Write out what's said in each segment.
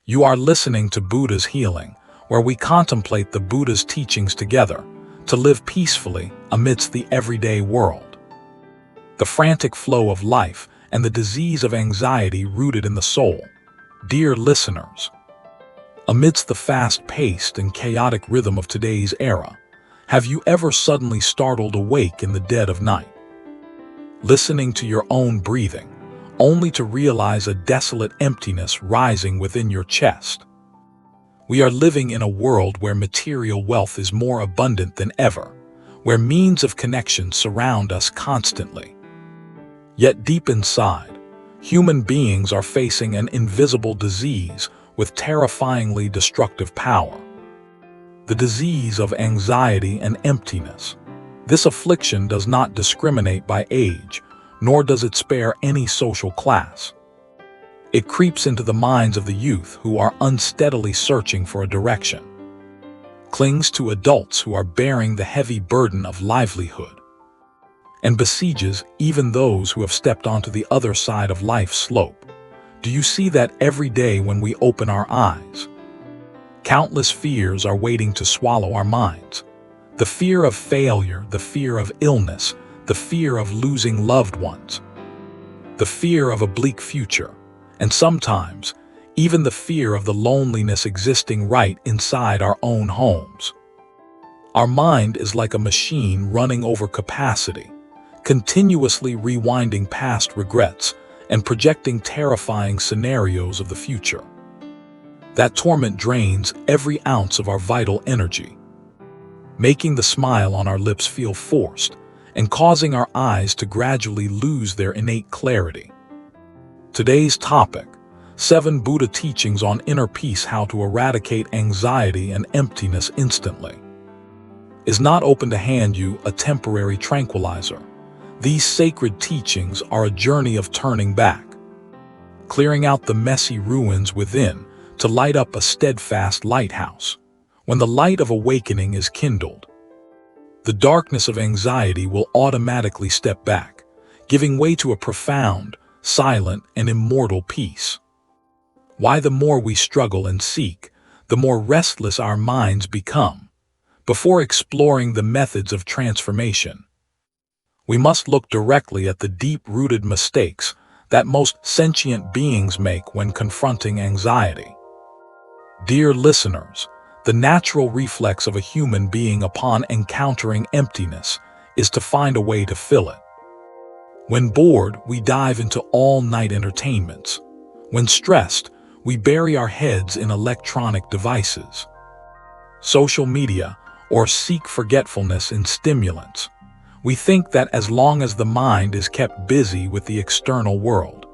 You are listening to Buddha's Healing, where we contemplate the Buddha's teachings together to live peacefully amidst the everyday world. The frantic flow of life and the disease of anxiety rooted in the soul. Dear listeners, amidst the fast-paced and chaotic rhythm of today's era, have you ever suddenly startled awake in the dead of night, listening to your own breathing, only to realize a desolate emptiness rising within your chest? We are living in a world where material wealth is more abundant than ever, where means of connection surround us constantly. Yet deep inside, human beings are facing an invisible disease with terrifyingly destructive power. The disease of anxiety and emptiness. This affliction does not discriminate by age, nor does it spare any social class. It creeps into the minds of the youth who are unsteadily searching for a direction, clings to adults who are bearing the heavy burden of livelihood, and besieges even those who have stepped onto the other side of life's slope. Do you see that every day when we open our eyes? Countless fears are waiting to swallow our minds. The fear of failure, the fear of illness, the fear of losing loved ones, the fear of a bleak future, and sometimes even the fear of the loneliness existing right inside our own homes. Our mind is like a machine running over capacity, continuously rewinding past regrets and projecting terrifying scenarios of the future. That torment drains every ounce of our vital energy, making the smile on our lips feel forced and causing our eyes to gradually lose their innate clarity. Today's topic, 7 Buddha teachings on inner peace: how to eradicate anxiety and emptiness instantly, is not open to hand you a temporary tranquilizer. These sacred teachings are a journey of turning back, clearing out the messy ruins within to light up a steadfast lighthouse. When the light of awakening is kindled, the darkness of anxiety will automatically step back, giving way to a profound, silent, and immortal peace. Why the more we struggle and seek, the more restless our minds become. Before exploring the methods of transformation, we must look directly at the deep-rooted mistakes that most sentient beings make when confronting anxiety. Dear listeners, the natural reflex of a human being upon encountering emptiness is to find a way to fill it. When bored, we dive into all-night entertainments. When stressed, we bury our heads in electronic devices, social media, or seek forgetfulness in stimulants. We think that as long as the mind is kept busy with the external world,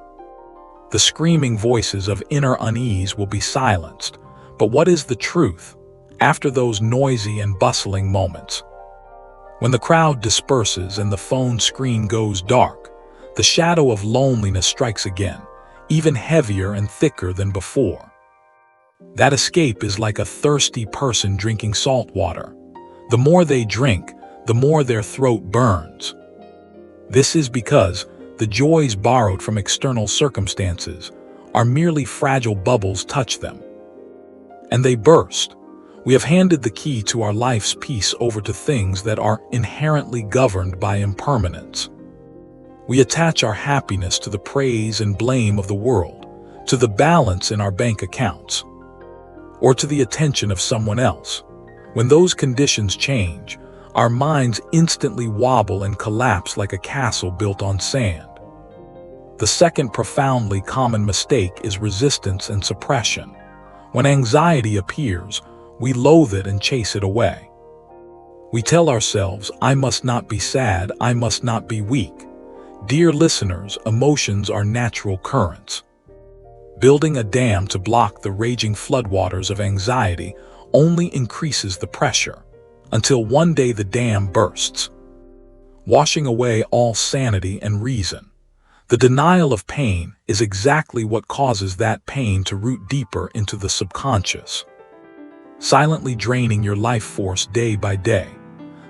the screaming voices of inner unease will be silenced. But what is the truth? After those noisy and bustling moments, when the crowd disperses and the phone screen goes dark, the shadow of loneliness strikes again, even heavier and thicker than before. That escape is like a thirsty person drinking salt water. The more they drink, the more their throat burns. This is because the joys borrowed from external circumstances are merely fragile bubbles touch them, and they burst. We have handed the key to our life's peace over to things that are inherently governed by impermanence. We attach our happiness to the praise and blame of the world, to the balance in our bank accounts, or to the attention of someone else. When those conditions change, our minds instantly wobble and collapse like a castle built on sand. The second profoundly common mistake is resistance and suppression. When anxiety appears, we loathe it and chase it away. We tell ourselves, I must not be sad, I must not be weak. Dear listeners, emotions are natural currents. Building a dam to block the raging floodwaters of anxiety only increases the pressure, until one day the dam bursts, washing away all sanity and reason. The denial of pain is exactly what causes that pain to root deeper into the subconscious, silently draining your life force day by day.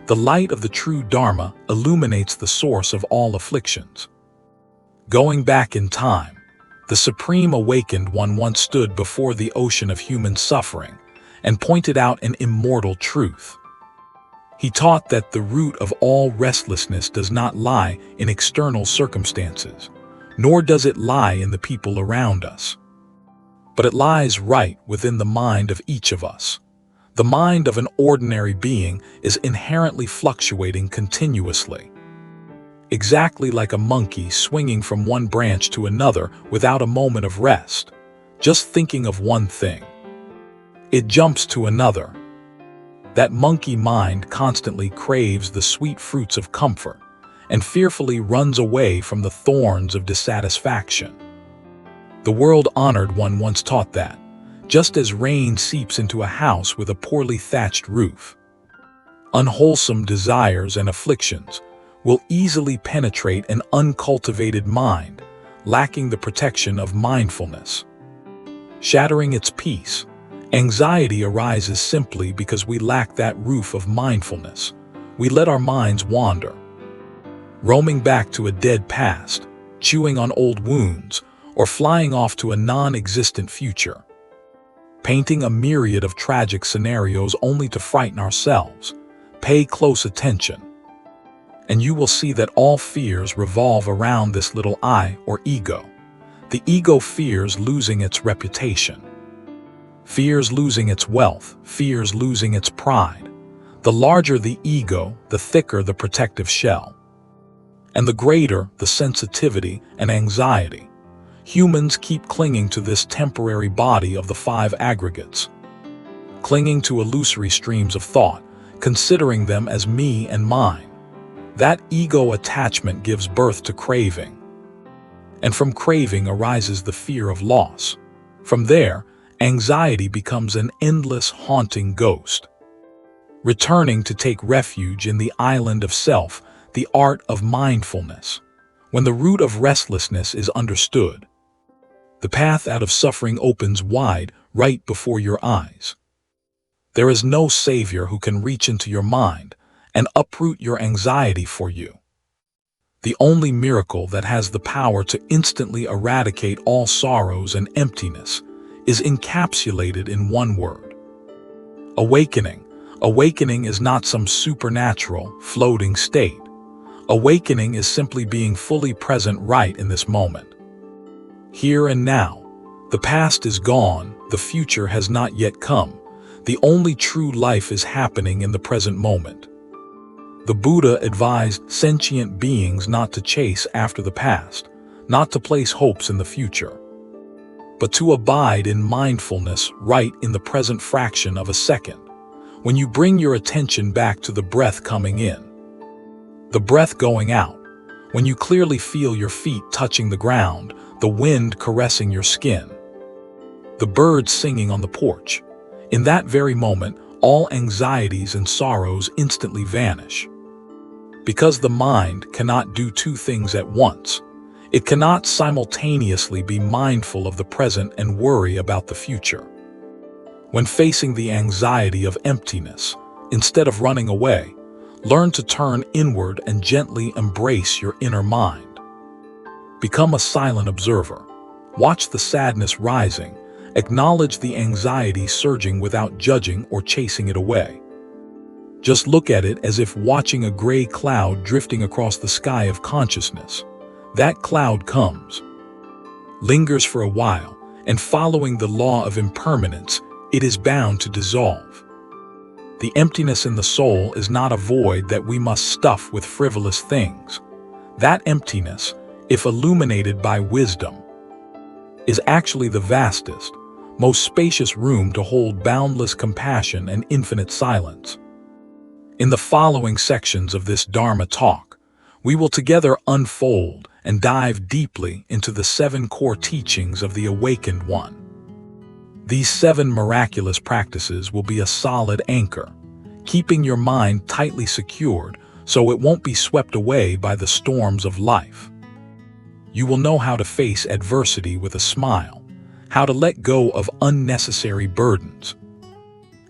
The light of the true Dharma illuminates the source of all afflictions. Going back in time, The Supreme Awakened One once stood before the ocean of human suffering and pointed out an immortal truth. He taught that the root of all restlessness does not lie in external circumstances, nor does it lie in the people around us. But it lies right within the mind of each of us. The mind of an ordinary being is inherently fluctuating continuously. Exactly like a monkey swinging from one branch to another without a moment of rest, just thinking of one thing. It jumps to another. That monkey mind constantly craves the sweet fruits of comfort and fearfully runs away from the thorns of dissatisfaction. The world-honored one once taught that, just as rain seeps into a house with a poorly thatched roof, unwholesome desires and afflictions will easily penetrate an uncultivated mind, lacking the protection of mindfulness. Shattering its peace, anxiety arises simply because we lack that roof of mindfulness. We let our minds wander, roaming back to a dead past, chewing on old wounds, or flying off to a non-existent future, painting a myriad of tragic scenarios only to frighten ourselves. Pay close attention, and you will see that all fears revolve around this little I or ego. The ego fears losing its reputation, fears losing its wealth, fears losing its pride. The larger the ego, the thicker the protective shell, and the greater the sensitivity and anxiety. Humans keep clinging to this temporary body of the five aggregates, clinging to illusory streams of thought, considering them as me and mine. That ego attachment gives birth to craving, and from craving arises the fear of loss. From there, anxiety becomes an endless haunting ghost, returning to take refuge in the island of self, the art of mindfulness. When the root of restlessness is understood, the path out of suffering opens wide right before your eyes. There is no savior who can reach into your mind and uproot your anxiety for you. The only miracle that has the power to instantly eradicate all sorrows and emptiness is encapsulated in one word: awakening. Awakening is not some supernatural, floating state. Awakening is simply being fully present right in this moment. Here and now. The past is gone, the future has not yet come. The only true life is happening in the present moment. The Buddha advised sentient beings not to chase after the past, not to place hopes in the future, but to abide in mindfulness right in the present fraction of a second. When you bring your attention back to the breath coming in, the breath going out, when you clearly feel your feet touching the ground, the wind caressing your skin, the birds singing on the porch, in that very moment, all anxieties and sorrows instantly vanish. Because the mind cannot do two things at once. It cannot simultaneously be mindful of the present and worry about the future. When facing the anxiety of emptiness, instead of running away, learn to turn inward and gently embrace your inner mind. Become a silent observer. Watch the sadness rising. Acknowledge the anxiety surging without judging or chasing it away. Just look at it as if watching a gray cloud drifting across the sky of consciousness. That cloud comes, lingers for a while, and following the law of impermanence, it is bound to dissolve. The emptiness in the soul is not a void that we must stuff with frivolous things. That emptiness, if illuminated by wisdom, is actually the vastest, most spacious room to hold boundless compassion and infinite silence. In the following sections of this Dharma talk, we will together unfold and dive deeply into the 7 core teachings of the Awakened One. These 7 miraculous practices will be a solid anchor, keeping your mind tightly secured so it won't be swept away by the storms of life. You will know how to face adversity with a smile, how to let go of unnecessary burdens,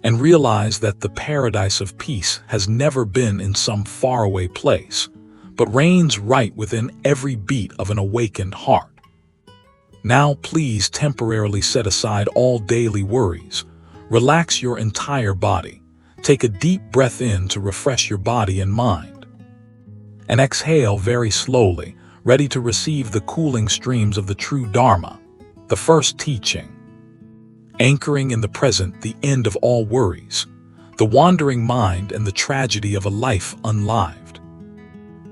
and realize that the paradise of peace has never been in some faraway place, but reigns right within every beat of an awakened heart. Now please temporarily set aside all daily worries. Relax your entire body. Take a deep breath in to refresh your body and mind. And exhale very slowly, ready to receive the cooling streams of the true Dharma, the first teaching. Anchoring in the present, the end of all worries, the wandering mind and the tragedy of a life unlived.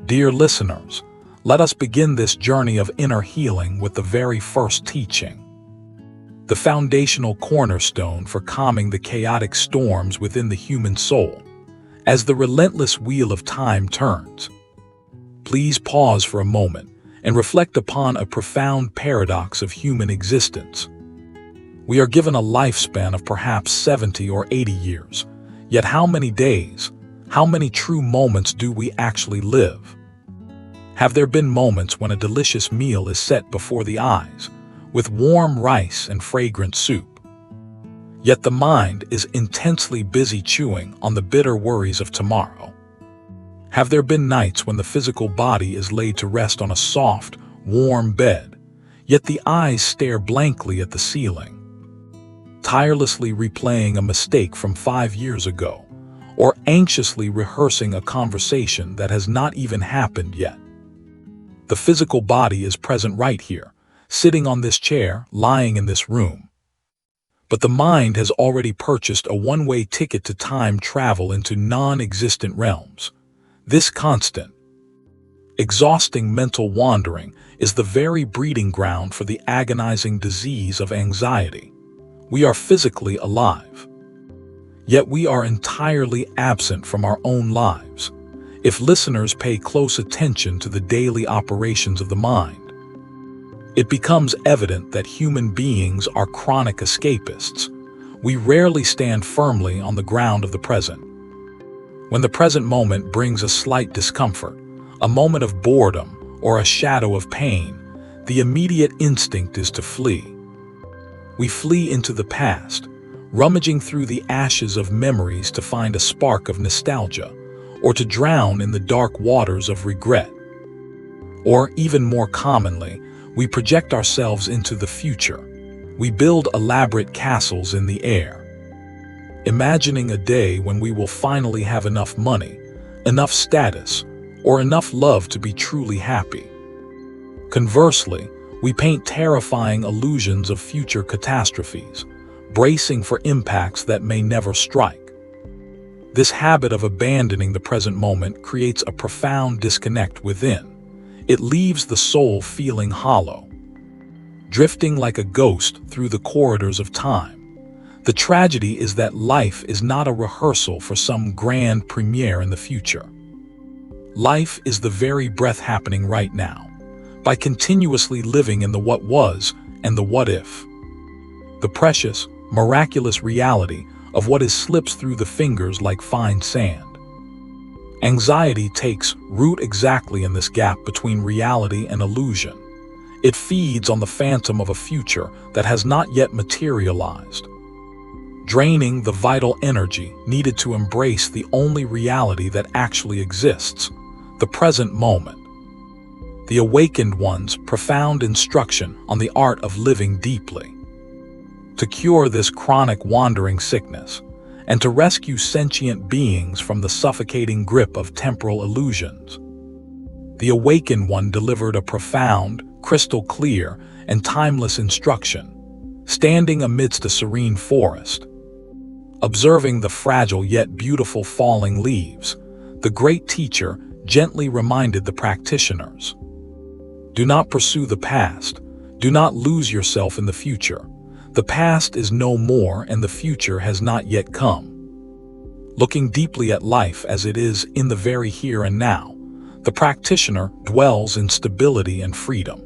Dear listeners, let us begin this journey of inner healing with the very first teaching, the foundational cornerstone for calming the chaotic storms within the human soul. As the relentless wheel of time turns, please pause for a moment and reflect upon a profound paradox of human existence. We are given a lifespan of perhaps 70 or 80 years, yet how many days, how many true moments do we actually live? Have there been moments when a delicious meal is set before the eyes, with warm rice and fragrant soup? Yet the mind is intensely busy chewing on the bitter worries of tomorrow. Have there been nights when the physical body is laid to rest on a soft, warm bed, yet the eyes stare blankly at the ceiling, tirelessly replaying a mistake from 5 years ago, or anxiously rehearsing a conversation that has not even happened yet? The physical body is present right here, sitting on this chair, lying in this room. But the mind has already purchased a one-way ticket to time travel into non-existent realms. This constant, exhausting mental wandering is the very breeding ground for the agonizing disease of anxiety. We are physically alive, yet we are entirely absent from our own lives. If listeners pay close attention to the daily operations of the mind, it becomes evident that human beings are chronic escapists. We rarely stand firmly on the ground of the present. When the present moment brings a slight discomfort, a moment of boredom, or a shadow of pain, the immediate instinct is to flee. We flee into the past, rummaging through the ashes of memories to find a spark of nostalgia, or to drown in the dark waters of regret. Or, even more commonly, we project ourselves into the future. We build elaborate castles in the air, imagining a day when we will finally have enough money, enough status, or enough love to be truly happy. Conversely, we paint terrifying illusions of future catastrophes, bracing for impacts that may never strike. This habit of abandoning the present moment creates a profound disconnect within. It leaves the soul feeling hollow, drifting like a ghost through the corridors of time. The tragedy is that life is not a rehearsal for some grand premiere in the future. Life is the very breath happening right now, by continuously living in the what was and the what if. The precious, miraculous reality of what is slips through the fingers like fine sand. Anxiety takes root exactly in this gap between reality and illusion. It feeds on the phantom of a future that has not yet materialized, draining the vital energy needed to embrace the only reality that actually exists, the present moment. The awakened one's profound instruction on the art of living deeply. To cure this chronic wandering sickness, and to rescue sentient beings from the suffocating grip of temporal illusions, the awakened one delivered a profound, crystal clear, and timeless instruction, standing amidst a serene forest. Observing the fragile yet beautiful falling leaves, the great teacher gently reminded the practitioners, "Do not pursue the past, do not lose yourself in the future. The past is no more and the future has not yet come." Looking deeply at life as it is in the very here and now, the practitioner dwells in stability and freedom.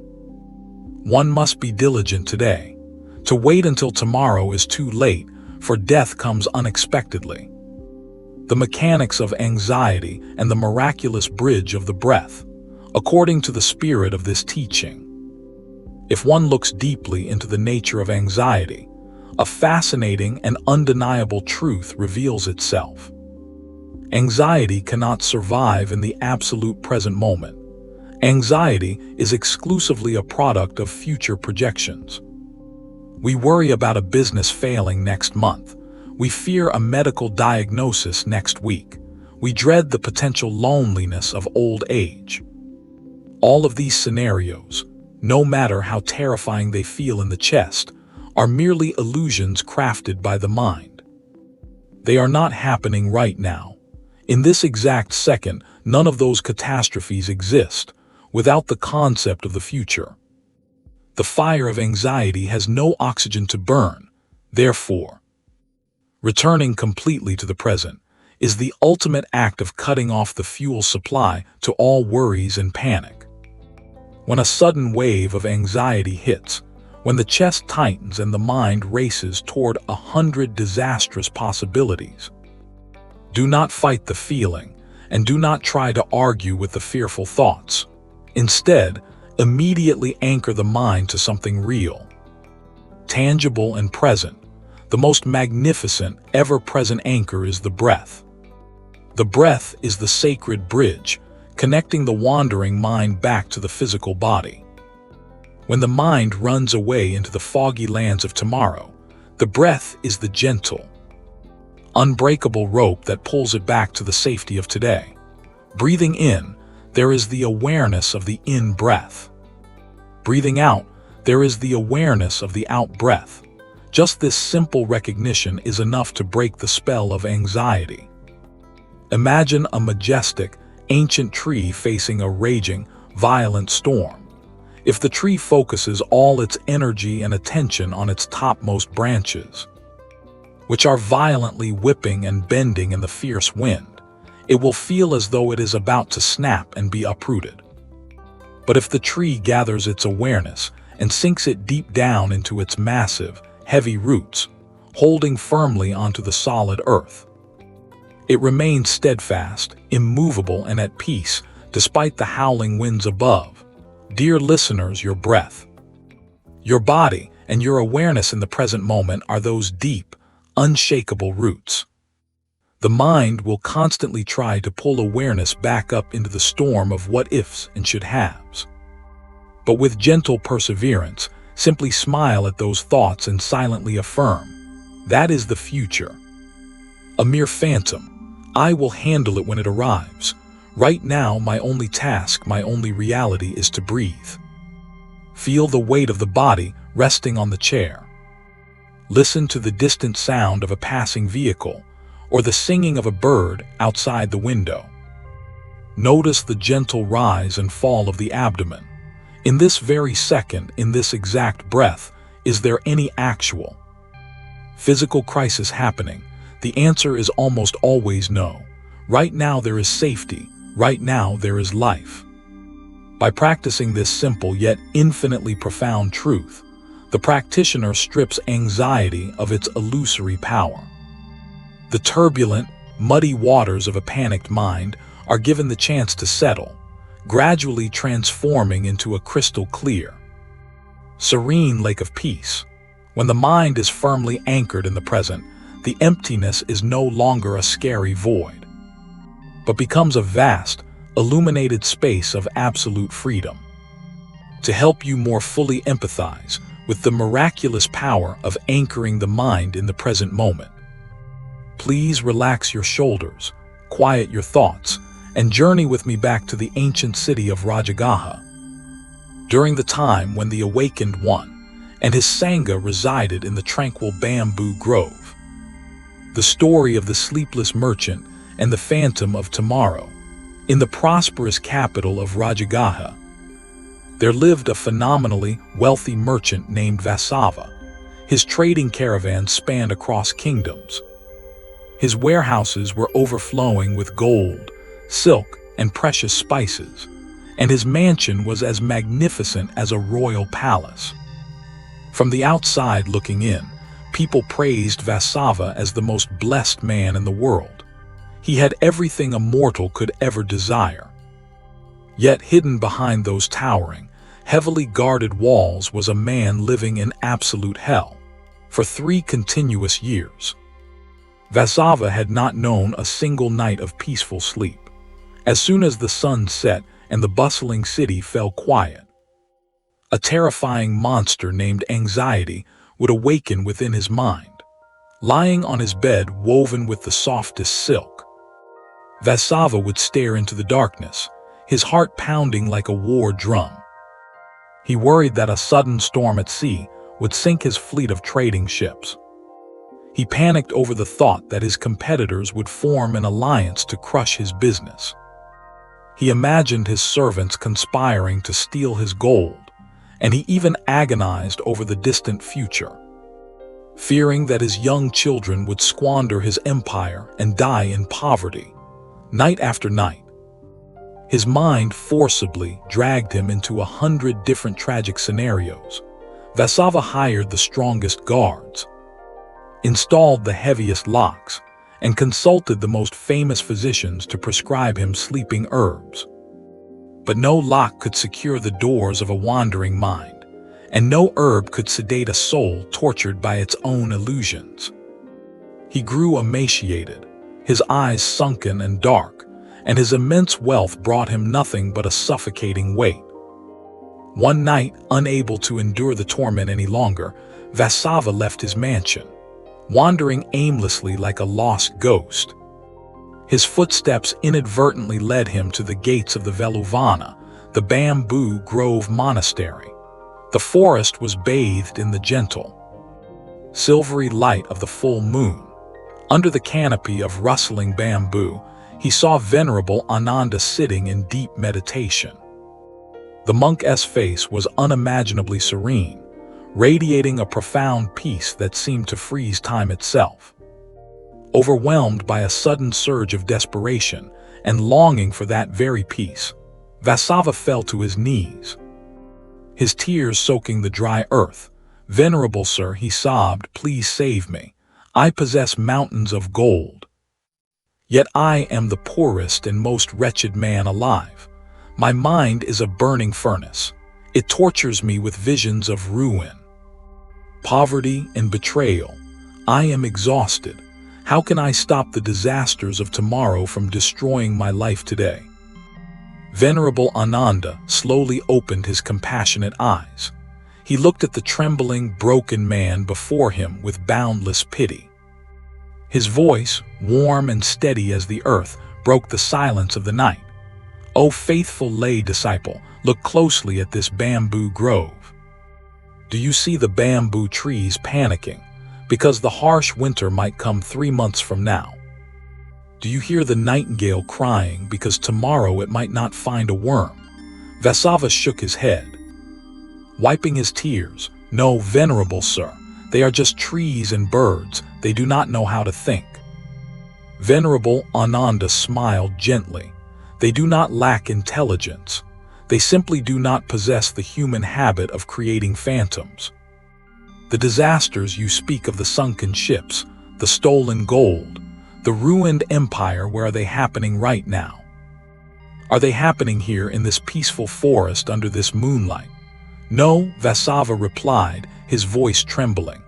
One must be diligent today. To wait until tomorrow is too late, for death comes unexpectedly. The mechanics of anxiety and the miraculous bridge of the breath, according to the spirit of this teaching. If one looks deeply into the nature of anxiety, a fascinating and undeniable truth reveals itself. Anxiety cannot survive in the absolute present moment. Anxiety is exclusively a product of future projections. We worry about a business failing next month. We fear a medical diagnosis next week. We dread the potential loneliness of old age. All of these scenarios, no matter how terrifying they feel in the chest, are merely illusions crafted by the mind. They are not happening right now. In this exact second, none of those catastrophes exist without the concept of the future. The fire of anxiety has no oxygen to burn. Therefore, returning completely to the present is the ultimate act of cutting off the fuel supply to all worries and panic. When a sudden wave of anxiety hits, when the chest tightens and the mind races toward 100 disastrous possibilities, do not fight the feeling and do not try to argue with the fearful thoughts. Instead, immediately anchor the mind to something real, tangible and present. The most magnificent, ever-present anchor is the breath. The breath is the sacred bridge, connecting the wandering mind back to the physical body. When the mind runs away into the foggy lands of tomorrow, the breath is the gentle, unbreakable rope that pulls it back to the safety of today. Breathing in, there is the awareness of the in-breath. Breathing out, there is the awareness of the out-breath. Just this simple recognition is enough to break the spell of anxiety. Imagine a majestic, ancient tree facing a raging, violent storm. If the tree focuses all its energy and attention on its topmost branches, which are violently whipping and bending in the fierce wind, it will feel as though it is about to snap and be uprooted. But if the tree gathers its awareness and sinks it deep down into its massive, heavy roots, holding firmly onto the solid earth, it remains steadfast, immovable, and at peace despite the howling winds above. Dear listeners, your breath, your body, and your awareness in the present moment are those deep, unshakable roots. The mind will constantly try to pull awareness back up into the storm of what-ifs and should-haves. But with gentle perseverance, simply smile at those thoughts and silently affirm, that is the future. A mere phantom. I will handle it when it arrives. Right now, my only task, my only reality is to breathe. Feel the weight of the body resting on the chair. Listen to the distant sound of a passing vehicle or the singing of a bird outside the window. Notice the gentle rise and fall of the abdomen. In this very second, in this exact breath, is there any actual physical crisis happening? The answer is almost always no. Right now there is safety. Right now there is life. By practicing this simple yet infinitely profound truth, the practitioner strips anxiety of its illusory power. The turbulent, muddy waters of a panicked mind are given the chance to settle, gradually transforming into a crystal clear, serene lake of peace. When the mind is firmly anchored in the present, the emptiness is no longer a scary void, but becomes a vast, illuminated space of absolute freedom. To help you more fully empathize with the miraculous power of anchoring the mind in the present moment, please relax your shoulders, quiet your thoughts, and journey with me back to the ancient city of Rajagaha. During the time when the awakened one and his Sangha resided in the tranquil bamboo grove, the story of the sleepless merchant and the phantom of tomorrow, in the prosperous capital of Rajagaha, there lived a phenomenally wealthy merchant named Vasava. His trading caravans spanned across kingdoms. His warehouses were overflowing with gold, silk, and precious spices, and his mansion was as magnificent as a royal palace. From the outside looking in, people praised Vasava as the most blessed man in the world. He had everything a mortal could ever desire. Yet hidden behind those towering, heavily guarded walls was a man living in absolute hell. For 3 continuous years, Vasava had not known a single night of peaceful sleep. As soon as the sun set and the bustling city fell quiet. A terrifying monster named anxiety would awaken within his mind, lying on his bed woven with the softest silk. Vasava would stare into the darkness, his heart pounding like a war drum. He worried that a sudden storm at sea would sink his fleet of trading ships. He panicked over the thought that his competitors would form an alliance to crush his business. He imagined his servants conspiring to steal his gold, and he even agonized over the distant future, fearing that his young children would squander his empire and die in poverty. Night after night, his mind forcibly dragged him into 100 different tragic scenarios. Vasava hired the strongest guards, installed the heaviest locks, and consulted the most famous physicians to prescribe him sleeping herbs. But no lock could secure the doors of a wandering mind, and no herb could sedate a soul tortured by its own illusions. He grew emaciated, his eyes sunken and dark, and his immense wealth brought him nothing but a suffocating weight. One night, unable to endure the torment any longer, Vasava left his mansion, wandering aimlessly like a lost ghost. His footsteps inadvertently led him to the gates of the Veluvana, the bamboo grove monastery. The forest was bathed in the gentle, silvery light of the full moon. Under the canopy of rustling bamboo, he saw Venerable Ananda sitting in deep meditation. The monk's face was unimaginably serene, radiating a profound peace that seemed to freeze time itself. Overwhelmed by a sudden surge of desperation and longing for that very peace, Vasava fell to his knees, his tears soaking the dry earth. "Venerable sir," he sobbed, "please save me. I possess mountains of gold. Yet I am the poorest and most wretched man alive. My mind is a burning furnace. It tortures me with visions of ruin, poverty, and betrayal. I am exhausted. How can I stop the disasters of tomorrow from destroying my life today?" Venerable Ananda slowly opened his compassionate eyes. He looked at the trembling, broken man before him with boundless pity. His voice, warm and steady as the earth, broke the silence of the night. "O faithful lay disciple, look closely at this bamboo grove. Do you see the bamboo trees panicking because the harsh winter might come 3 months from now? Do you hear the nightingale crying because tomorrow it might not find a worm?" Vasava shook his head, wiping his tears. "No, venerable sir, they are just trees and birds. They do not know how to think." Venerable Ananda smiled gently. "They do not lack intelligence. They simply do not possess the human habit of creating phantoms. The disasters you speak of, the sunken ships, the stolen gold, the ruined empire, where are they happening right now? Are they happening here in this peaceful forest under this moonlight?" "No," Vasava replied, his voice trembling.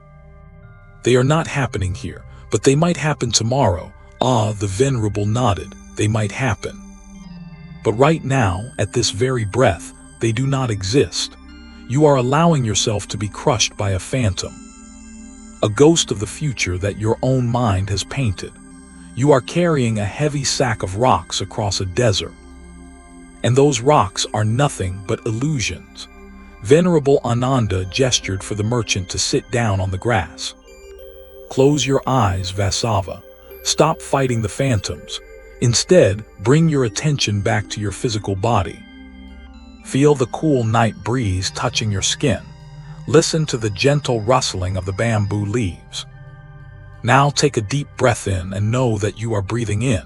"They are not happening here, but they might happen tomorrow." "Ah," the Venerable nodded, "they might happen. But right now, at this very breath, they do not exist. You are allowing yourself to be crushed by a phantom, a ghost of the future that your own mind has painted. You are carrying a heavy sack of rocks across a desert, and those rocks are nothing but illusions." Venerable Ananda gestured for the merchant to sit down on the grass. "Close your eyes, Vasava. Stop fighting the phantoms. Instead, bring your attention back to your physical body. Feel the cool night breeze touching your skin. Listen to the gentle rustling of the bamboo leaves. Now take a deep breath in and know that you are breathing in.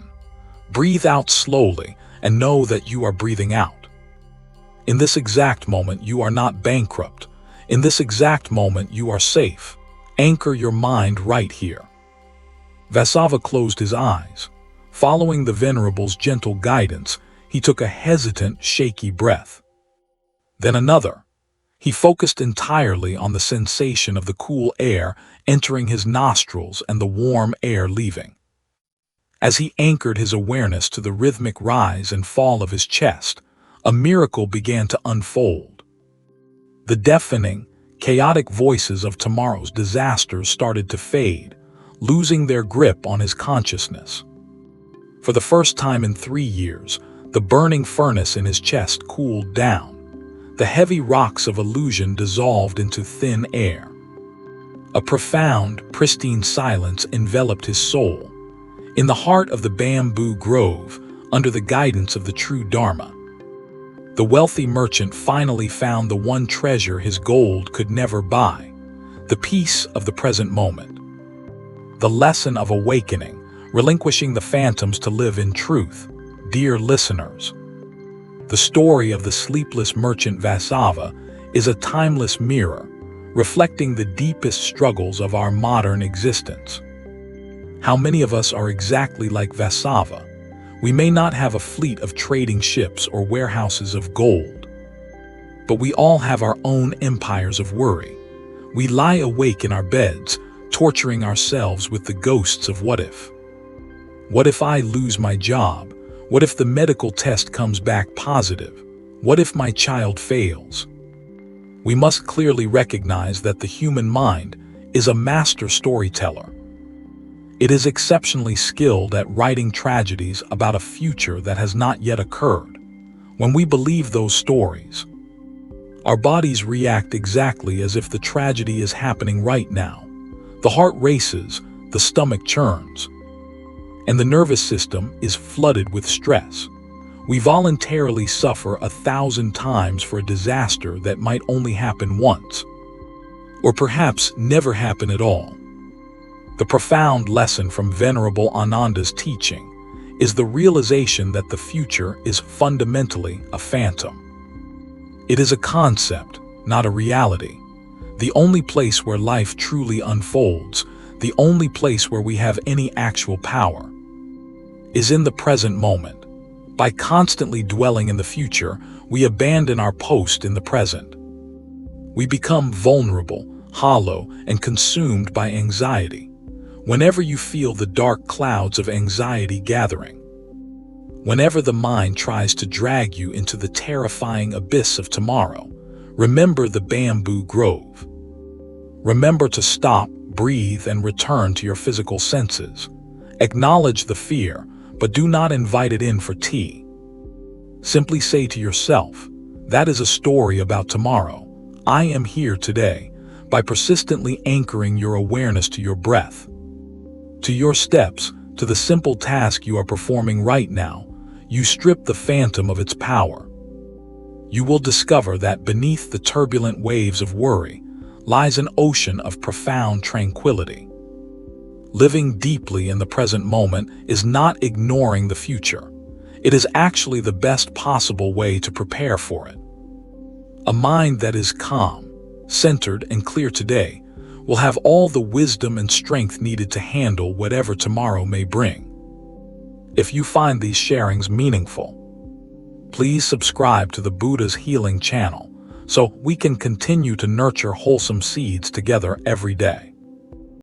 Breathe out slowly and know that you are breathing out. In this exact moment, you are not bankrupt. In this exact moment, you are safe. Anchor your mind right here." Vasava closed his eyes. Following the Venerable's gentle guidance, he took a hesitant, shaky breath. Then another. He focused entirely on the sensation of the cool air entering his nostrils and the warm air leaving. As he anchored his awareness to the rhythmic rise and fall of his chest, a miracle began to unfold. The deafening, chaotic voices of tomorrow's disasters started to fade, losing their grip on his consciousness. For the first time in 3 years, the burning furnace in his chest cooled down. The heavy rocks of illusion dissolved into thin air. A profound, pristine silence enveloped his soul. In the heart of the bamboo grove, under the guidance of the true Dharma, the wealthy merchant finally found the one treasure his gold could never buy, the peace of the present moment. The lesson of awakening, relinquishing the phantoms to live in truth. Dear listeners, the story of the sleepless merchant Vasava is a timeless mirror, reflecting the deepest struggles of our modern existence. How many of us are exactly like Vasava? We may not have a fleet of trading ships or warehouses of gold, but we all have our own empires of worry. We lie awake in our beds, torturing ourselves with the ghosts of what if. What if I lose my job? What if the medical test comes back positive? What if my child fails? We must clearly recognize that the human mind is a master storyteller. It is exceptionally skilled at writing tragedies about a future that has not yet occurred. When we believe those stories, our bodies react exactly as if the tragedy is happening right now. The heart races, the stomach churns, and the nervous system is flooded with stress. We voluntarily suffer 1,000 times for a disaster that might only happen once, or perhaps never happen at all. The profound lesson from Venerable Ananda's teaching is the realization that the future is fundamentally a phantom. It is a concept, not a reality. The only place where life truly unfolds, the only place where we have any actual power, is in the present moment. By constantly dwelling in the future, we abandon our post in the present. We become vulnerable, hollow, and consumed by anxiety. Whenever you feel the dark clouds of anxiety gathering, whenever the mind tries to drag you into the terrifying abyss of tomorrow, remember the bamboo grove. Remember to stop, breathe, and return to your physical senses. Acknowledge the fear, but do not invite it in for tea. Simply say to yourself, that is a story about tomorrow. I am here today. By persistently anchoring your awareness to your breath, to your steps, to the simple task you are performing right now, you strip the phantom of its power. You will discover that beneath the turbulent waves of worry lies an ocean of profound tranquility. Living deeply in the present moment is not ignoring the future. It is actually the best possible way to prepare for it. A mind that is calm, centered, and clear today will have all the wisdom and strength needed to handle whatever tomorrow may bring. If you find these sharings meaningful, please subscribe to the Buddha's Healing channel so we can continue to nurture wholesome seeds together every day.